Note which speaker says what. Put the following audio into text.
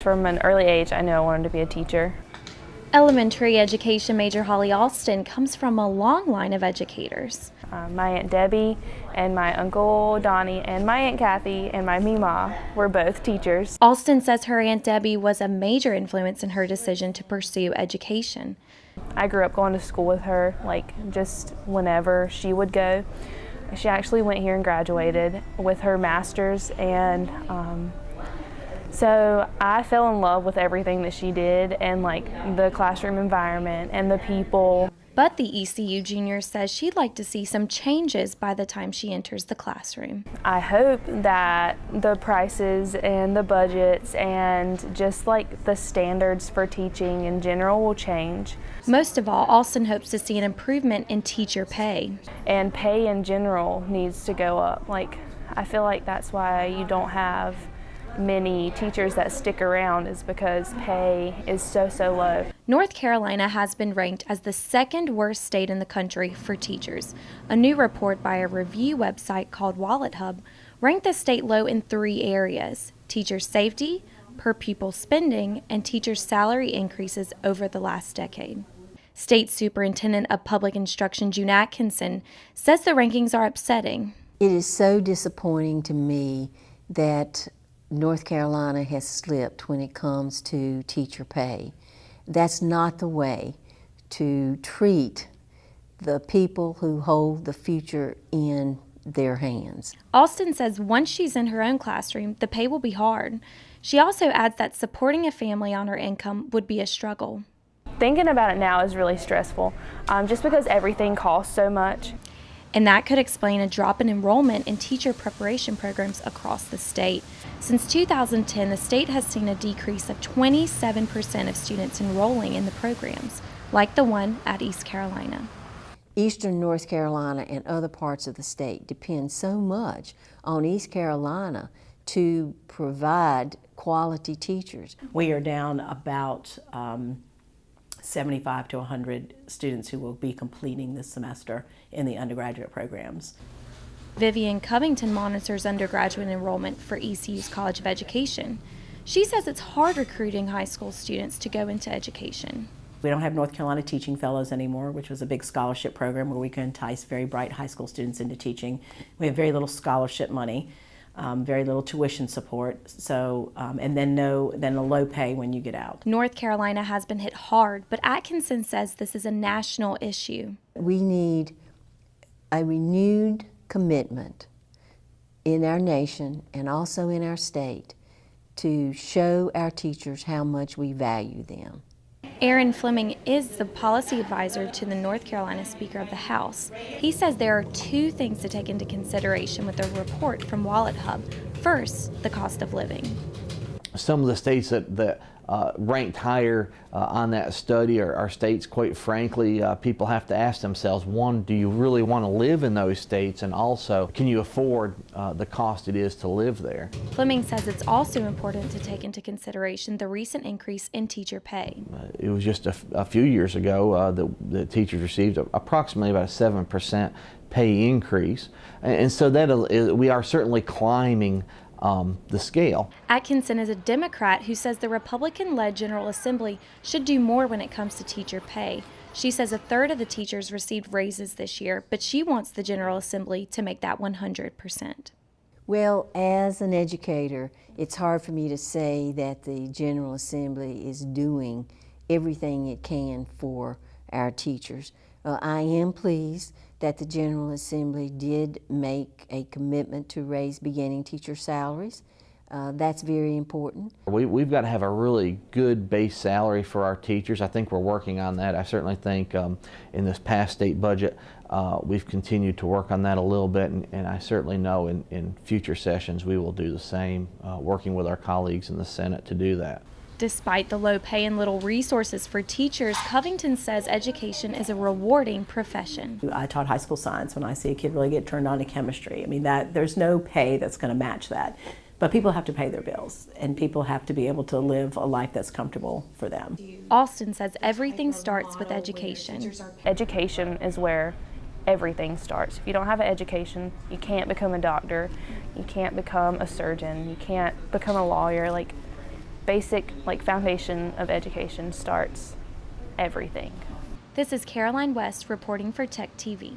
Speaker 1: From an early age, I knew I wanted to be a teacher.
Speaker 2: Elementary education major Holly Alston comes from a long line of educators.
Speaker 1: My Aunt Debbie and my Uncle Donnie and my Aunt Kathy and my Mima were both teachers.
Speaker 2: Alston says her Aunt Debbie was a major influence in her decision to pursue education.
Speaker 1: I grew up going to school with her, just whenever she would go. She actually went here and graduated with her master's, and so I fell in love with everything that she did, and the classroom environment and the people.
Speaker 2: But the ECU junior says she'd like to see some changes by the time she enters the classroom.
Speaker 1: I hope that the prices and the budgets and just the standards for teaching in general will change.
Speaker 2: Most of all, Alston hopes to see an improvement in teacher pay.
Speaker 1: And pay in general needs to go up. I feel like that's why you don't have many teachers that stick around, is because pay is so low.
Speaker 2: North Carolina has been ranked as the second worst state in the country for teachers. A new report by a review website called WalletHub ranked the state low in 3 areas: teacher safety, per pupil spending, and teacher salary increases over the last decade. State Superintendent of Public Instruction June Atkinson says the rankings are upsetting.
Speaker 3: It is so disappointing to me that North Carolina has slipped when it comes to teacher pay. That's not the way to treat the people who hold the future in their hands.
Speaker 2: Alston says once she's in her own classroom, the pay will be hard. She also adds that supporting a family on her income would be a struggle.
Speaker 1: Thinking about it now is really stressful, just because everything costs so much.
Speaker 2: And that could explain a drop in enrollment in teacher preparation programs across the state. Since 2010, the state has seen a decrease of 27% of students enrolling in the programs, like the one at East Carolina.
Speaker 3: Eastern North Carolina and other parts of the state depend so much on East Carolina to provide quality teachers.
Speaker 4: We are down about 75 to 100 students who will be completing this semester in the undergraduate programs.
Speaker 2: Vivian Covington monitors undergraduate enrollment for ECU's College of Education. She says it's hard recruiting high school students to go into education.
Speaker 4: We don't have North Carolina Teaching Fellows anymore, which was a big scholarship program where we could entice very bright high school students into teaching. We have very little scholarship money, very little tuition support, and then a low pay when you get out.
Speaker 2: North Carolina has been hit hard, but Atkinson says this is a national issue.
Speaker 3: We need a renewed commitment in our nation and also in our state to show our teachers how much we value them.
Speaker 2: Aaron Fleming is the policy advisor to the North Carolina Speaker of the House. He says there are 2 things to take into consideration with the report from WalletHub. First, the cost of living.
Speaker 5: Some of the states that ranked higher on that study are states, quite frankly, people have to ask themselves, one, do you really want to live in those states? And also, can you afford the cost it is to live there?
Speaker 2: Fleming says it's also important to take into consideration the recent increase in teacher pay.
Speaker 5: It was just a few years ago that teachers received approximately about a 7% pay increase. And so we are certainly climbing the scale.
Speaker 2: Atkinson is a Democrat who says the Republican-led General Assembly should do more when it comes to teacher pay. She says 1/3 of the teachers received raises this year, but she wants the General Assembly to make that 100%.
Speaker 3: Well, as an educator, it's hard for me to say that the General Assembly is doing everything it can for our teachers. I am pleased that the General Assembly did make a commitment to raise beginning teacher salaries. That's very important.
Speaker 5: We've got to have a really good base salary for our teachers. I think we're working on that. I certainly think in this past state budget we've continued to work on that a little bit, and I certainly know in future sessions we will do the same, working with our colleagues in the Senate to do that.
Speaker 2: Despite the low pay and little resources for teachers, Covington says education is a rewarding profession.
Speaker 4: I taught high school science. When I see a kid really get turned on to chemistry, I mean, there's no pay that's going to match that. But people have to pay their bills, and people have to be able to live a life that's comfortable for them.
Speaker 2: Alston says everything starts with education.
Speaker 1: Education is where everything starts. If you don't have an education, you can't become a doctor, you can't become a surgeon, you can't become a lawyer. basic like foundation of education starts everything.
Speaker 2: This is Caroline West reporting for Tech TV.